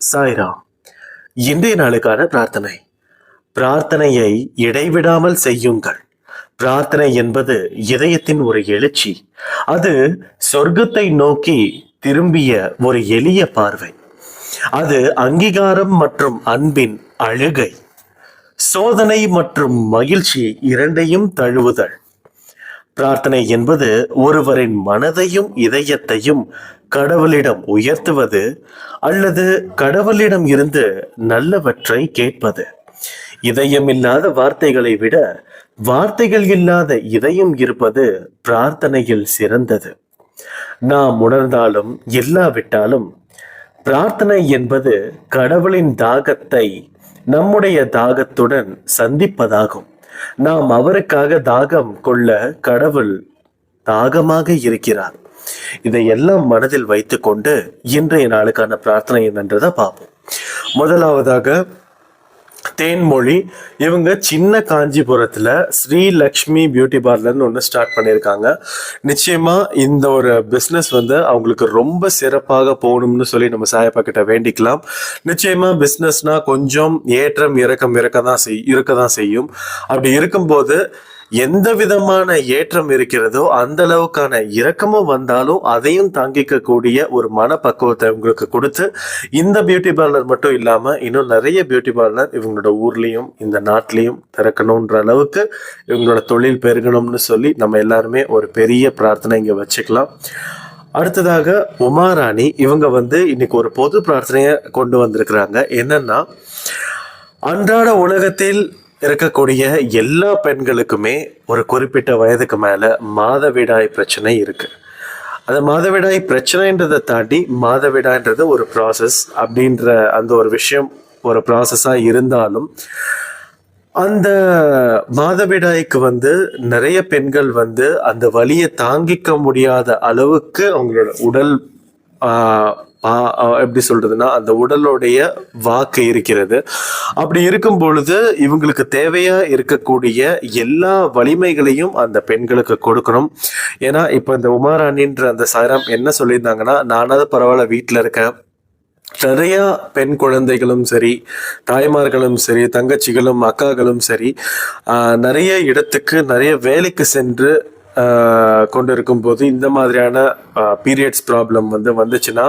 சாய்ராம். இன்றைய நாளுக்கான பிரார்த்தனை. பிரார்த்தனையை இடைவிடாமல் செய்யுங்கள். பிரார்த்தனை என்பது இதயத்தின் ஒரு எழுச்சி. அது சொர்க்கத்தை நோக்கி திரும்பிய ஒரு எளிய பார்வை. அது அங்கீகாரம் மற்றும் அன்பின் அழுகை. சோதனை மற்றும் மகிழ்ச்சி இரண்டையும் தழுவுதல். பிரார்த்தனை என்பது ஒருவரின் மனதையும் இதயத்தையும் கடவுளிடம் உயர்த்துவது அல்லது கடவுளிடம் இருந்து நல்லவற்றை கேட்பது. இதயமில்லாத வார்த்தைகளை விட வார்த்தைகள் இல்லாத இதயம் இருப்பது பிரார்த்தனையில் சிறந்தது. நாம் உணர்ந்தாலும் இல்லாவிட்டாலும் பிரார்த்தனை என்பது கடவுளின் தாகத்தை நம்முடைய தாகத்துடன் சந்திப்பதாகும். நாம் அவருக்காக தாகம் கொள்ள கடவுள் தாகமாக இருக்கிறார். இதையெல்லாம் மனதில் வைத்துக்கொண்டு இன்றைய நாளுக்கான பிரார்த்தனை என்னன்றதை பார்ப்போம். முதலாவதாக தேன்மொழி. இவங்க சின்ன காஞ்சிபுரத்துல ஸ்ரீ லக்ஷ்மி பியூட்டி பார்லர்னு ஒன்று ஸ்டார்ட் பண்ணியிருக்காங்க. நிச்சயமா இந்த ஒரு பிஸ்னஸ் அவங்களுக்கு ரொம்ப சிறப்பாக போகணும்னு சொல்லி நம்ம சாயப்பா கிட்ட வேண்டிக்கலாம். நிச்சயமா பிஸ்னஸ்னா கொஞ்சம் ஏற்றம் இருக்க தான் செய்யும். அப்படி இருக்கும்போது எந்த விதமான ஏற்றம் இருக்கிறதோ அந்த அளவுக்கான இரக்கமும் வந்தாலும் அதையும் தாங்கிக்கக்கூடிய ஒரு மனப்பக்குவத்தை உங்களுக்கு கொடுத்து இந்த பியூட்டி பார்லர் மட்டும் இல்லாம இன்னும் நிறைய பியூட்டி பார்லர் இவங்களோட ஊர்லயும் இந்த நாட்டிலையும் திறக்கணுன்ற அளவுக்கு இவங்களோட தொழில் பெருகணும்னு சொல்லி நம்ம எல்லாருமே ஒரு பெரிய பிரார்த்தனை இங்க வச்சுக்கலாம். அடுத்ததாக உமாராணி. இவங்க இன்னைக்கு ஒரு பொது பிரார்த்தனையை கொண்டு வந்திருக்கிறாங்க. என்னன்னா, அன்றாட உலகத்தில் இருக்கக்கூடிய எல்லா பெண்களுக்குமே ஒரு குறிப்பிட்ட வயதுக்கு மேல மாதவிடாய் பிரச்சனை இருக்கு. அந்த மாதவிடாய் பிரச்சனைன்றதை தாண்டி மாதவிடாய்ன்றது ஒரு ப்ராசஸ் அப்படின்ற அந்த ஒரு விஷயம் ஒரு ப்ராசஸா இருந்தாலும் அந்த மாதவிடாய்க்கு நிறைய பெண்கள் அந்த வலியை தாங்கிக்க முடியாத அளவுக்கு அவங்களோட உடல் எப்படி சொல்றதுன்னா அந்த உடலுடைய வாக்கு இருக்கிறது. அப்படி இருக்கும் பொழுது இவங்களுக்கு தேவையா இருக்கக்கூடிய எல்லா வலிமைகளையும் அந்த பெண்களுக்கு கொடுக்கணும். ஏன்னா இப்ப இந்த உமாராணின்ற அந்த சாய்ராம் என்ன சொல்லியிருந்தாங்கன்னா, நானாவது பரவாயில்ல வீட்டுல இருக்கேன், நிறைய பெண் குழந்தைகளும் சரி, தாய்மார்களும் சரி, தங்கச்சிகளும் அக்காக்களும் சரி, நிறைய இடத்துக்கு நிறைய வேலைக்கு சென்று கொண்டு இருக்கும்போது இந்த மாதிரியான பீரியட்ஸ் ப்ராப்ளம் வந்துச்சுன்னா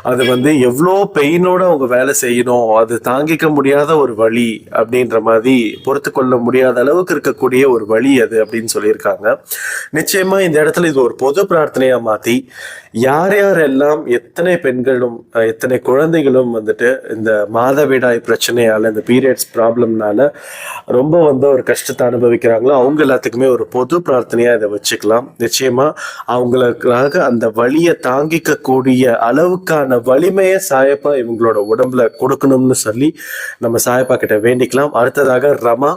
அது எவ்வளோ பெயினோட அவங்க வேலை செய்யணும், அது தாங்கிக்க முடியாத ஒரு வலி அப்படின்ற மாதிரி பொறுத்து கொள்ள முடியாத அளவுக்கு இருக்கக்கூடிய ஒரு வலி அது அப்படின்னு சொல்லியிருக்காங்க. நிச்சயமா இந்த இடத்துல இது ஒரு பொது பிரார்த்தனையா மாற்றி யார் யாரெல்லாம் எத்தனை பெண்களும் எத்தனை குழந்தைகளும் இந்த மாதவிடாய் பிரச்சனையால இந்த பீரியட்ஸ் ப்ராப்ளம்னால ரொம்ப ஒரு கஷ்டத்தை அனுபவிக்கிறாங்களோ அவங்க எல்லாத்துக்குமே ஒரு பொது பிரார்த்தனையா இதை வச்சுக்கலாம். நிச்சயமா அவங்களுக்காக அந்த வலியை தாங்கிக்க கூடிய அளவுக்கான வலிமையை சாயப்பா இவங்களோட உடம்புல கொடுக்கணும்னு சொல்லி நம்ம சாயப்பா கிட்ட வேண்டிக்கலாம். அடுத்ததாக ரமா.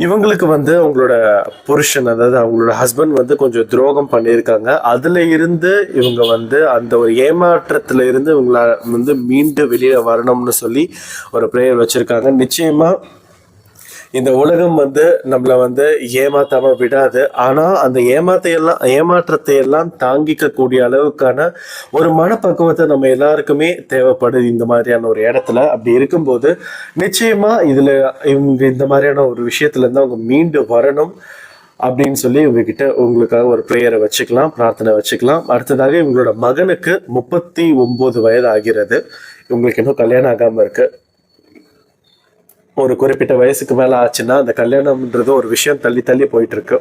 இவங்களுக்கு அவங்களோட புருஷன், அதாவது அவங்களோட ஹஸ்பண்ட் கொஞ்சம் துரோகம் பண்ணியிருக்காங்க. அதுல இருந்து இவங்க அந்த ஒரு ஏமாற்றத்துல இருந்து இவங்கள மீண்டு வெளியில வரணும்னு சொல்லி ஒரு பிரேயர் வச்சிருக்காங்க. நிச்சயமா இந்த உலகம் நம்மள ஏமாத்தாம விடாது. ஆனா அந்த ஏமாற்றத்தை எல்லாம் தாங்கிக்க கூடிய அளவுக்கான ஒரு மனப்பக்குவத்தை நம்ம எல்லாருக்குமே தேவைப்படுது இந்த மாதிரியான ஒரு இடத்துல. அப்படி இருக்கும்போது நிச்சயமா இதுல இவங்க இந்த மாதிரியான ஒரு விஷயத்துல இருந்து அவங்க மீண்டு வரணும் அப்படின்னு சொல்லி உங்ககிட்ட உங்களுக்காக ஒரு பிரேயரை வச்சுக்கலாம், பிரார்த்தனை வச்சுக்கலாம். அடுத்ததாக இவங்களோட மகனுக்கு 39 வயது ஆகிறது. இவங்களுக்கு இன்னும் கல்யாணம் ஆகாம இருக்கு. ஒரு குறிப்பிட்ட வயசுக்கு மேல ஆச்சுன்னா அந்த கல்யாணம்ன்றது ஒரு விஷயம் தள்ளி தள்ளி போயிட்டு இருக்கு.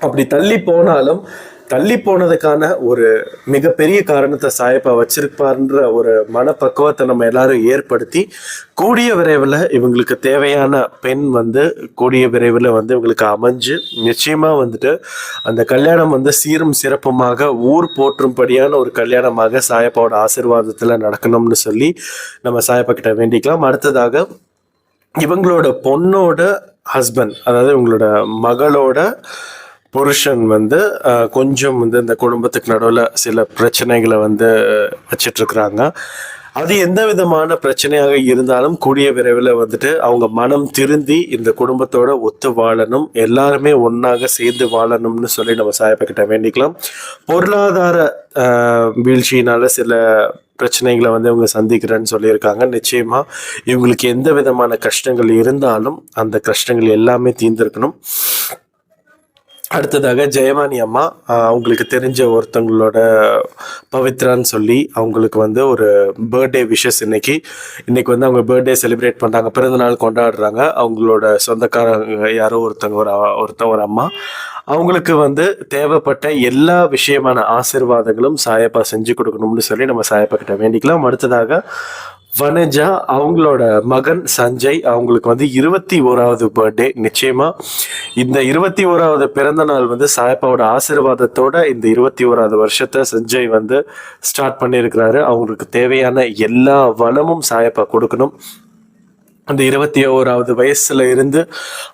அப்படி தள்ளி போனதுக்கான ஒரு மிகப்பெரிய காரணத்தை சாயப்பா வச்சிருப்பார்ன்ற ஒரு மனப்பக்குவத்தை நம்ம எல்லாரும் ஏற்படுத்தி கூடிய விரைவில் இவங்களுக்கு தேவையான பெண் கூடிய விரைவில் இவங்களுக்கு அமைஞ்சு நிச்சயமா அந்த கல்யாணம் சீரும் சிறப்புமாக ஊர் போற்றும்படியான ஒரு கல்யாணமாக சாயப்பாவோட ஆசீர்வாதத்துல நடக்கணும்னு சொல்லி நம்ம சாயப்பா கிட்ட வேண்டிக்கலாம். அடுத்ததாக இவங்களோட பொண்ணோட ஹஸ்பண்ட், அதாவது இவங்களோட மகளோட புருஷன் கொஞ்சம் இந்த குடும்பத்துக்கு நடுவில் சில பிரச்சனைகளை வச்சிட்டு இருக்கிறாங்க. அது எந்த விதமான பிரச்சனையாக இருந்தாலும் கூடிய விரைவில் அவங்க மனம் திருந்தி இந்த குடும்பத்தோட ஒத்து வாழணும், எல்லாருமே ஒன்னாக சேர்ந்து வாழணும்னு சொல்லி நம்ம சாயப்பா கிட்ட வேண்டிக்கலாம். பொருளாதார வீழ்ச்சியினால சில பிரச்சனைகளை வந்து இவங்க சந்திக்கிறேன்னு சொல்லியிருக்காங்க. நிச்சயமா இவங்களுக்கு எந்த விதமான கஷ்டங்கள் இருந்தாலும் அந்த கஷ்டங்கள் எல்லாமே தீர்ந்திருக்கணும். அடுத்ததாக ஜெயவாணி அம்மா, அவங்களுக்கு தெரிஞ்ச ஒருத்தவங்களோட பவித்ரான்னு சொல்லி அவங்களுக்கு வந்து ஒரு பர்த்டே விஷஸ் இன்னைக்கு வந்து அவங்க பர்த்டே செலிப்ரேட் பண்ணுறாங்க, பிறந்தநாள் கொண்டாடுறாங்க. அவங்களோட சொந்தக்காரங்க யாரோ ஒரு அம்மா, அவங்களுக்கு வந்து தேவைப்பட்ட எல்லா விஷயமான ஆசீர்வாதங்களும் சாயப்பா செஞ்சு கொடுக்கணும்னு சொல்லி நம்ம சாயப்பா கிட்ட வேண்டிக்கலாம். அடுத்ததாக வனஜா, அவங்களோட மகன் சஞ்சய், அவங்களுக்கு வந்து 21வது பர்த்டே. நிச்சயமா இந்த 21வது பிறந்த நாள் வந்து சாயப்பாவோட ஆசீர்வாதத்தோட இந்த 21வது வருஷத்தை சஞ்சய் வந்து ஸ்டார்ட் பண்ணியிருக்கிறாரு. அவங்களுக்கு தேவையான எல்லா வளமும் சாயப்பா கொடுக்கணும். அந்த 21வது வயசுல இருந்து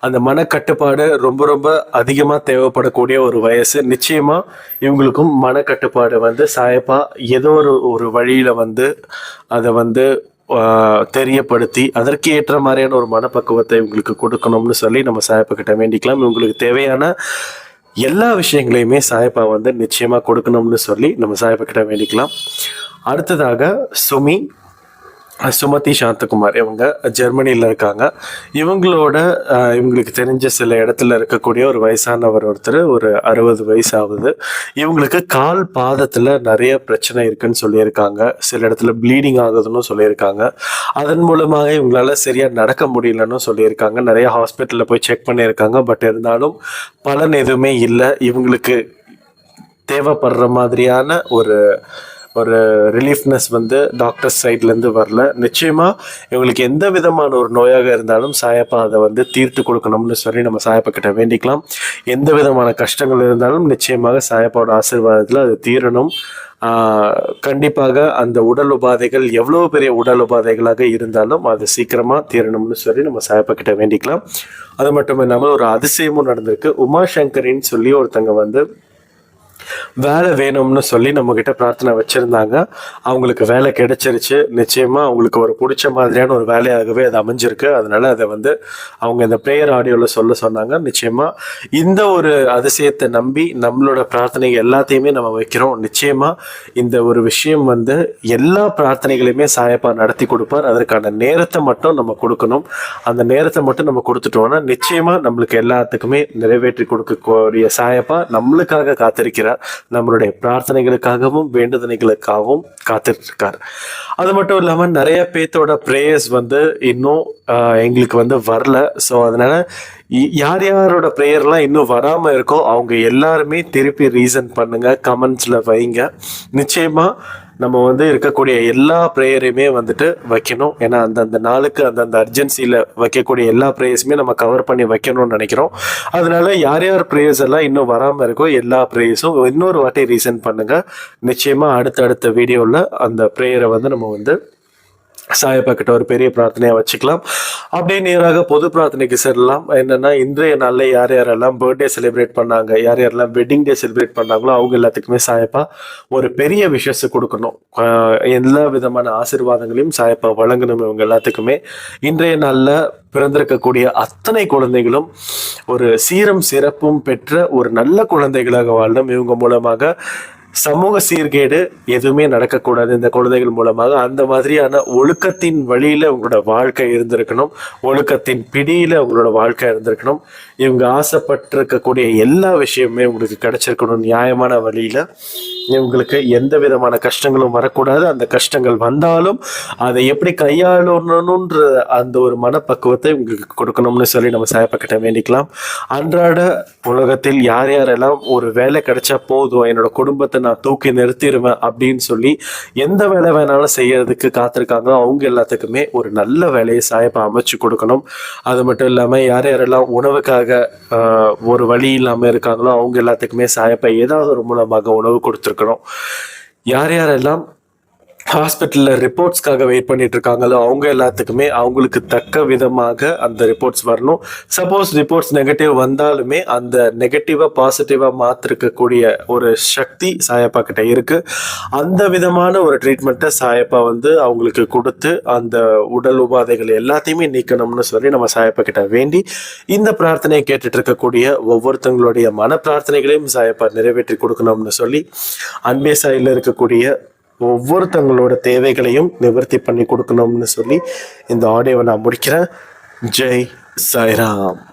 அந்த மனக்கட்டுப்பாடு ரொம்ப ரொம்ப அதிகமாக தேவைப்படக்கூடிய ஒரு வயசு. நிச்சயமா இவங்களுக்கும் மனக்கட்டுப்பாடு வந்து சாயப்பா ஏதோ ஒரு வழியில வந்து அதை வந்து தெரியப்படுத்தி அதற்கு ஏற்ற மாதிரியான ஒரு மனப்பக்குவத்தை இவங்களுக்கு கொடுக்கணும்னு சொல்லி நம்ம சாயப்பா கிட்ட வேண்டிக்கலாம். இவங்களுக்கு தேவையான எல்லா விஷயங்களையுமே சாயப்பா வந்து நிச்சயமா கொடுக்கணும்னு சொல்லி நம்ம சாயப்பா கிட்ட வேண்டிக்கலாம். அடுத்ததாக சுமதி சாந்தகுமார், இவங்க ஜெர்மனியில் இருக்காங்க. இவங்களுக்கு தெரிஞ்ச சில இடத்துல இருக்கக்கூடிய ஒரு வயசானவர் ஒருத்தர், ஒரு 60 வயசு ஆகுது. இவங்களுக்கு கால் பாதத்தில் நிறைய பிரச்சனை இருக்குன்னு சொல்லியிருக்காங்க. சில இடத்துல ப்ளீடிங் ஆகுதுன்னு சொல்லியிருக்காங்க. அதன் மூலமாக இவங்களால சரியாக நடக்க முடியலன்னு சொல்லியிருக்காங்க. நிறைய ஹாஸ்பிட்டலில் போய் செக் பண்ணியிருக்காங்க. பட் இருந்தாலும் பலன் எதுவுமே இல்லை. இவங்களுக்கு தேவைப்படுற மாதிரியான ஒரு ரிலீஃப்னஸ் வந்து டாக்டர் சைட்லேருந்து வரல. நிச்சயமாக இவங்களுக்கு எந்த விதமான ஒரு நோயாக இருந்தாலும் சாயப்பா அதை வந்து தீர்த்து கொடுக்கணும்னு சொல்லி நம்ம சாயப்பா கிட்ட வேண்டிக்கலாம். எந்த விதமான கஷ்டங்கள் இருந்தாலும் நிச்சயமாக சாயப்பாவோட ஆசீர்வாதத்தில் அது தீரணும். கண்டிப்பாக அந்த உடல் உபாதைகள் எவ்வளோ பெரிய உடல் உபாதைகளாக இருந்தாலும் அது சீக்கிரமாக தீரணும்னு சொல்லி நம்ம சாயப்பா கிட்ட வேண்டிக்கலாம். அது மட்டும் இல்லாமல் ஒரு அதிசயமும் நடந்திருக்கு. உமாசங்கரின்னு சொல்லி ஒருத்தங்க வந்து வேலை வேணும்னு சொல்லி நம்ம கிட்ட பிரார்த்தனை வச்சிருந்தாங்க. அவங்களுக்கு வேலை கிடைச்சிருச்சு. நிச்சயமா அவங்களுக்கு ஒரு பிடிச்ச மாதிரியான ஒரு வேலையாகவே அது அமைஞ்சிருக்கு. அதனால அதை வந்து அவங்க இந்த ப்ரேயர் ஆடியோவில் சொன்னாங்க. நிச்சயமா இந்த ஒரு அதிசயத்தை நம்பி நம்மளோட பிரார்த்தனை எல்லாத்தையுமே நம்ம வைக்கிறோம். நிச்சயமா இந்த ஒரு விஷயம் வந்து எல்லா பிரார்த்தனைகளையுமே சாயப்பா நடத்தி கொடுப்பார். அதற்கான நேரத்தை மட்டும் நம்ம கொடுக்கணும். அந்த நேரத்தை மட்டும் நம்ம கொடுத்துட்டோம்னா நிச்சயமா நம்மளுக்கு எல்லாத்துக்குமே நிறைவேற்றி கொடுக்கக்கூடிய சாயப்பா நம்மளுக்காக காத்திருக்கிறார். நம்மளுடைய பிரார்த்தனைகளுக்காகவும் வேண்டுதனைகளுக்காகவும் காத்துட்டு இருக்கார். அது மட்டும் இல்லாமல் நிறைய பேர்த்தோட ப்ரேயர்ஸ் வந்து இன்னும் எங்களுக்கு வந்து வரல. ஸோ அதனால யாரோட ப்ரேயர்லாம் இன்னும் வராமல் இருக்கோ அவங்க எல்லாருமே திருப்பி ரீசன் பண்ணுங்க, கமெண்ட்ஸில் வைங்க. நிச்சயமாக நம்ம வந்து இருக்கக்கூடிய எல்லா ப்ரேயரையுமே வந்துட்டு வைக்கணும். ஏன்னா அந்தந்த நாளுக்கு அந்தந்த அர்ஜென்சியில் வைக்கக்கூடிய எல்லா ப்ரேயர்ஸுமே நம்ம கவர் பண்ணி வைக்கணும்னு நினைக்கிறோம். அதனால யார் ப்ரேயர்ஸ் எல்லாம் இன்னும் வராமல் இருக்கோ எல்லா ப்ரேயர்ஸும் இன்னொரு வாட்டி ரீசன் பண்ணுங்க. நிச்சயமாக அடுத்த வீடியோவில் அந்த ப்ரேயரை வந்து நம்ம வந்து சாயப்பா கிட்ட ஒரு பெரிய பிரார்த்தனையா வச்சுக்கலாம். அப்படியே நேராக பொது பிரார்த்தனைக்கு செல்லலாம். என்னன்னா இன்றைய நாளில் யார் யாரெல்லாம் பர்த்டே செலிப்ரேட் பண்ணாங்க, யார் யாரெல்லாம் வெட்டிங் டே செலிப்ரேட் பண்ணாங்களோ அவங்க எல்லாத்துக்குமே சாயப்பா ஒரு பெரிய விஷஸ் கொடுக்கணும். எல்லா விதமான ஆசீர்வாதங்களையும் சாயப்பா வழங்கணும். இவங்க எல்லாத்துக்குமே இன்றைய நாளில் பிறந்திருக்கக்கூடிய அத்தனை குழந்தைகளும் ஒரு சீரும் சிறப்பும் பெற்ற ஒரு நல்ல குழந்தைகளாக வாழணும். இவங்க மூலமாக சமூக சீர்கேடு எதுவுமே நடக்கக்கூடாது. இந்த குழந்தைகள் மூலமாக அந்த மாதிரியான ஒழுக்கத்தின் வழியில உங்களோட வாழ்க்கை இருந்திருக்கணும். ஒழுக்கத்தின் பிடியில உங்களோட வாழ்க்கை இருந்திருக்கணும். இவங்க ஆசைப்பட்டிருக்கக்கூடிய எல்லா விஷயமுமே உங்களுக்கு கிடைச்சிருக்கணும் நியாயமான வழியில. இவங்களுக்கு எந்த விதமான கஷ்டங்களும் வரக்கூடாது. அந்த கஷ்டங்கள் வந்தாலும் அதை எப்படி கையாளணுன்ற அந்த ஒரு மனப்பக்குவத்தை உங்களுக்கு கொடுக்கணும்னு சொல்லி நம்ம சாயப்பா கிட்ட வேண்டிக்கலாம். அன்றாட உலகத்தில் யாரெல்லாம் ஒரு வேலை கிடைச்சா போதும், என்னோட குடும்பத்தை நான் தூக்கி நிறுத்திடுவேன் அப்படின்னு சொல்லி எந்த வேலை வேணாலும் செய்யறதுக்கு காத்திருக்காங்களோ அவங்க எல்லாத்துக்குமே ஒரு நல்ல வேலையை சாயப்பா அமைச்சு கொடுக்கணும். அது மட்டும் இல்லாமல் யாரெல்லாம் உணவுக்காக ஒரு வழி இல்லாமல் இருக்காங்களோ அவங்க எல்லாத்துக்குமே சாயப்பா ஏதாவது ஒரு மூலமாக உணவு கொடுத்துருக்கணும். யாரெல்லாம் ஹாஸ்பிட்டலில் ரிப்போர்ட்ஸ்க்காக வெயிட் பண்ணிட்டு இருக்காங்களோ அவங்க எல்லாத்துக்குமே அவங்களுக்கு தக்க விதமாக அந்த ரிப்போர்ட்ஸ் வரணும். சப்போஸ் ரிப்போர்ட்ஸ் நெகட்டிவ் வந்தாலுமே அந்த நெகட்டிவாக பாசிட்டிவாக மாற்றிருக்கக்கூடிய ஒரு சக்தி சாயப்பா கிட்ட இருக்கு. அந்த விதமான ஒரு ட்ரீட்மெண்ட்டை சாயப்பா வந்து அவங்களுக்கு கொடுத்து அந்த உடல் உபாதைகள் எல்லாத்தையுமே நீக்கணும்னு சொல்லி நம்ம சாயப்பா கிட்ட வேண்டி இந்த பிரார்த்தனையை கேட்டுட்டு இருக்கக்கூடிய ஒவ்வொருத்தங்களுடைய மன பிரார்த்தனைகளையும் சாயப்பா நிறைவேற்றி கொடுக்கணும்னு சொல்லி அன்பே சாயில் இருக்கக்கூடிய ஒவ்வொருத்தங்களோட தேவைகளையும் நிவர்த்தி பண்ணி கொடுக்கணும்னு சொல்லி இந்த ஆடியோவை நான் முடிக்கிறேன். ஜெய் சாய்ராம்.